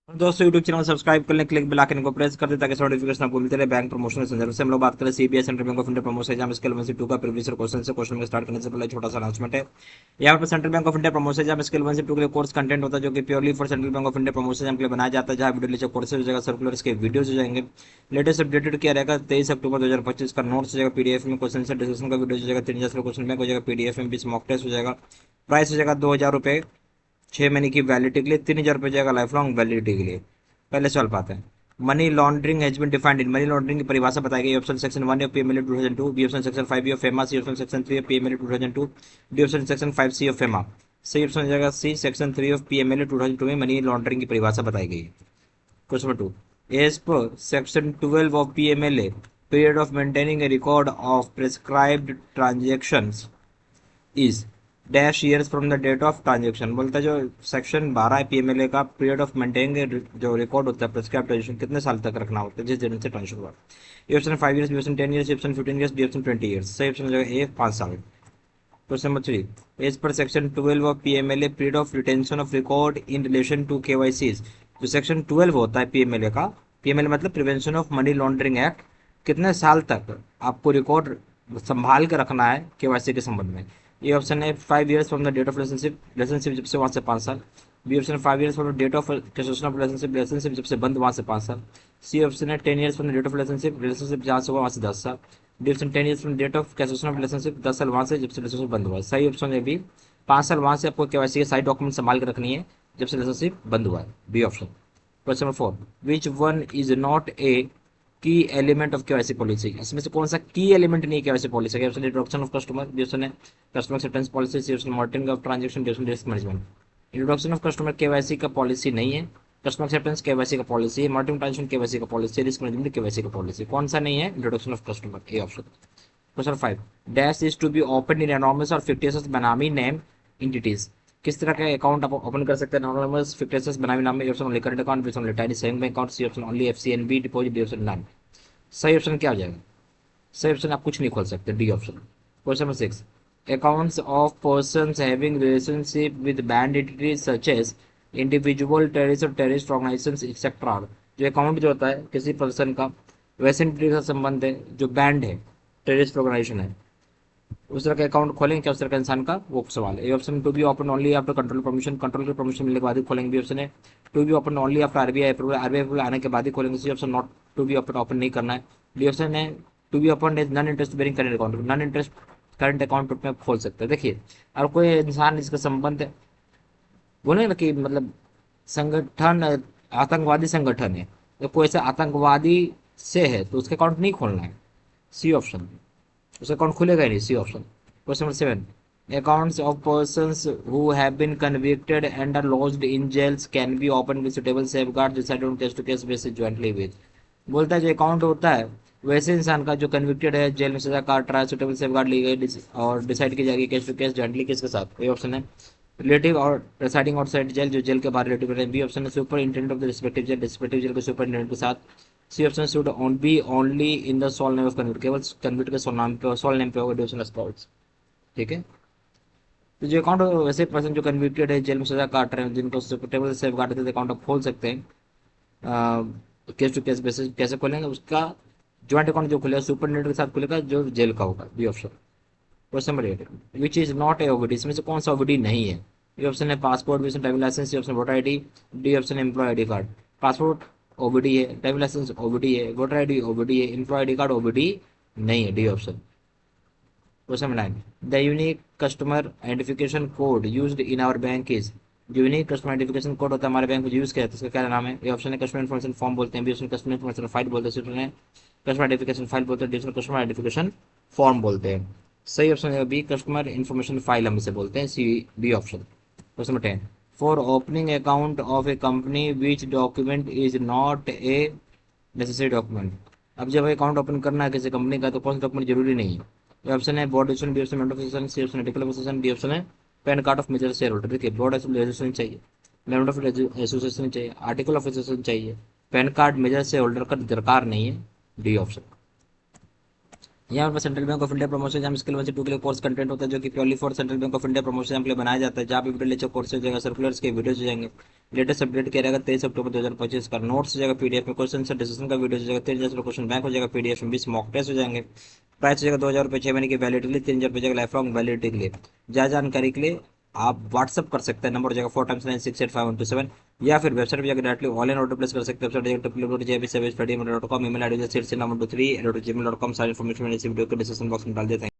दोस्तों YouTube channel subscribe कर लें, क्लिक बेल आइकन को प्रेस कर दें ताकि नोटिफिकेशन आपको मिलते रहे बैंक प्रमोशन संदर्भ से। हम लोग बात करें CBS central bank of India promotion exam scale 1 से 2 का प्रीवियस क्वेश्चन से। क्वेश्चन में स्टार्ट करने से पहले छोटा सा अनाउंसमेंट है। यहाँ पर central bank of India promotion exam scale 1 से 2 के लिए कोर्स कंटेंट होता है जो कि purely for central bank of India promotion exam के लिए बनाया जाता है, जहाँ वीडियो लेक्चर कोर्सेज हो जाएगा, सर्कुलर इसके वीडियोज हो जाएंगे। लेटेस्ट अपडेटेड किया रहेगा 23 अक्टूबर 2025 का। नोट्स हो जाएगा पीडीएफ में, क्वेश्चन से डिस्कशन का वीडियो हो जाएगा, 3 क्वेश्चन बैंक हो जाएगा पीडीएफ में, 20 मॉक टेस्ट हो जाएगा। प्राइस हो जाएगा 2,000 रुपये 6 महीने की वैलिडिटी के लिए, 3,000 रुपये जाएगा लाइफ लॉन्ग वैलिडिटी के लिए। पहले सवाल पाते हैं। Money laundering has been defined in, money laundering की परिभाषा बताई गई। Option section 1 of PMLA 2002, B option section 5 of FEMA, C option section 3 of PMLA 2002, D option section 5 C of FEMA. सही ऑप्शन हो जाएगा सी, सेक्शन 3 ऑफ पीएमएलए 2002 में money laundering की परिभाषा बताई गई है। Question number 2, as per section 12 of PMLA period of maintaining a record of prescribed transactions is dash years from the date of transaction. बोलता है जो सेक्शन 12 है पीएमएलए का, पीरियड ऑफ मेंटेनिंग जो रिकॉर्ड होता है प्रेस्क्राइब ट्रांजेक्शन कितने साल तक रखना होता है जिस दिन से ट्रांजेक्शन हुआ। A option 5 years, B option 10 years, C option 15 years, D option 20 years. सही ऑप्शन हो जाएगा ए 5 साल। Question number 3, as per section 12 of PMLA period of retention of record in relation to KYCs. जो section 12 होता है PMLA का, PMLA मतलब prevention of money laundering act, कितने साल तक आपको रिकॉर्ड संभाल के रखना है केवाईसी के संबंध में। ये ऑप्शन है 5 years from the date of relationship, relationship जब से वहाँ से 5 साल। B option 5 years from the date of cessation of relationship, relationship जब से बंद वहाँ से 5 साल। सी ऑप्शन है 10 years from the date of relationship, relationship जहाँ से हुआ वहाँ से 10 साल। D option 10 years from date of cessation of relationship, 10 साल वहाँ से जब से रिलेशनशिप बंद हुआ है। सही ऑप्शन है बी, 5 साल वहाँ से आपको केवाईसी के सारे डॉक्यूमेंट संभाल के रखनी है जब से रिलेशनशिप बंद हुआ है। B option. Question number 4, which one is not a key element of KYC policy. इसमें से कौन सा की एलिमेंट नहीं है केवाईसी पॉलिसी का। Option introduction of customer, D option है customer acceptance policy, C option monitoring of transaction, D option risk management. Introduction of customer KYC का पॉलिसी नहीं है, कस्टमर एक्सेप्टेंस केवाईसी का पॉलिसी है, मॉनिटरिंग ट्रांजैक्शन केवाईसी का policy, risk management KYC का policy. कौन सा नहीं है? Introduction of customer, A option. Question 5, dash is to be open in anonymous और फिक्टिशियस बेनामी नेम एंटिटीज। किस तरह का अकाउंट आप ओपन कर सकते हैं एनोनिमस फिक्टिशियस बेनामी नाम में। Option only current account, B option only tiny saving bank account, C option only FCNB deposit, D option none. सही ऑप्शन क्या हो जाएगा? सही ऑप्शन आप कुछ नहीं खोल सकते, D option. Question number 6, accounts of persons having relationship with banned entities such as individual terrorist और टेररिस्ट ऑर्गेनाइजेशंस एक्सेट्रा। जो अकाउंट जो होता है किसी पर्सन का वैसे एंटिटी का संबंध है जो बैंड है, टेररिस्ट ऑर्गेनाइजेशन है, उस तरह का अकाउंट खोलेंगे क्या उस तरह का इंसान का, वो सवाल है। A option to be open only after control permission, control की परमिशन मिलने के बाद ही खोलेंगे। बी ऑप्शन है to be open only after RBI approval, RBI approval आने के बाद ही खोलेंगे। C option not to be open, open नहीं करना है। डी ऑप्शन है to be open as non interest bearing current account, non interest current account में खोल सकते हैं। देखिए, और कोई इंसान जिसका संबंध है, बोले ना कि मतलब संगठन आतंकवादी संगठन है, तो कोई ऐसा आतंकवादी से है तो उसका अकाउंट नहीं खोलना है, सी ऑप्शन। उसका अकाउंट खुलेगा ही नहीं, C option. Question number 7, accounts of persons who have been convicted and are lodged in jails can be opened with suitable safeguards decided on case to case basis jointly with। बोलता है जो account होता है वैसे इंसान का जो convicted है, जेल में सजा काट रहा है, सुटेबल सेफगार्ड ली गई और डिसाइड की जाएगी केस टू केस जॉइंटली किसके साथ। ए ऑप्शन है रिलेटिव और रिसाइडिंग आउटसाइड जेल, जो जेल के बाहर रिलेटिव है। बी ऑप्शन है superintendent of the respective jail, respective jail के सुपर इंटेंडेंट के साथ। C option should on be only in the sole name of convict, केवल कन्विक्ट के सोल नाम पे, सोल नेम पे होगा। डी ऑप्शन स्पाउट्स, ठीक है। तो जो अकाउंट वैसे पर्सन जो कन्विक्टेड है, जेल में सजा काट रहे हैं, जिनको सुटेबल सेफ गार्ड देते अकाउंट आप खोल सकते हैं केस टू केस बेसिस। कैसे खोलेंगे? उसका ज्वाइंट अकाउंट जो खुलेगा सुपरिटेंडेंट के साथ खुलेगा जो जेल का होगा। B option. Question number 8, which is not a OVD. इसमें से कौन सा ओबीडी नहीं है? ये ऑप्शन है passport, B option driving licence, C option voter ID, D option employ ID card. Passport OVD है, ड्राइविंग लाइसेंस ओबीडी है, वोटर आईडी ओबीडी है, एम्प्लॉय आईडी कार्ड ओबीडी नहीं है, D option. Question number 9, the unique customer identification code used in our bank is. जो unique customer identification code होता है हमारे bank में यूज किया जाता है, उसका क्या नाम है? ये ऑप्शन है कस्टमर इन्फॉर्मेशन फॉर्म बोलते हैं, B option customer information file बोलते हैं, सी ऑप्शन है कस्टमर आइडेंटिफिकेशन फाइल बोलते हैं, D option customer identification form बोलते हैं। सही ऑप्शन है बी, कस्टमर इन्फॉर्मेशन फाइल हम इसे बोलते हैं, C B option. Question number 10, for opening account of a company which document is not a necessary document. अब जब अकाउंट ओपन करना है किसी कंपनी का तो कौन सा डॉक्यूमेंट जरूरी नहीं है? ये ऑप्शन है board association, B option member association, C option article of association, D option है PAN card of major shareholder. देखिए, बोर्ड एसोसिएशन चाहिए, मेंबर ऑफ एसोसिएशन चाहिए, आर्टिकल ऑफ एसोसिएशन चाहिए, PAN card major shareholder का दरकार नहीं है, D option. यहाँ पर central bank of India promotion exam skill 1 से 2 के लिए कोर्स कंटेंट होता है जो कि purely for central bank of India promotion exam के लिए बनाया जाता है, जहाँ पे वीडियो लेक्चर कोर्स हो जाएगा, सर्कुलर्स के वीडियोज हो जाएंगे, लेटेस्ट अपडेट किया रहेगा 23 अक्टूबर 2025 का, नोट्स हो जाएगा पीडीएफ में, क्वेश्चन से डिस्कशन का वीडियो हो जाएगा, 3,000 क्वेश्चन बैंक हो जाएगा पीडीएफ में, 20 मॉक टेस्ट हो जाएंगे, प्राइस हो जाएगा 2,000 रुपये 6 महीने की वैलिडिटी के लिए, 3,000 रुपये जाएगा लाइफ लॉन्ग वैलिडिटी के लिए। ज्यादा जानकारी के लिए आप व्हाट्सअप कर सकते हैं, नंबर हो जाएगा 4x9685127, या फिर वेबसाइट पर जाकर डायरेक्टली ऑनलाइन ऑर्डर प्लेस कर सकते हैं, वेबसाइट www.jbservice.com, email आईडी 6 3 3 सारी इन्फॉर्मेशन वीडियो के डिस्क्रिप्शन बॉक्स में डाल देते हैं।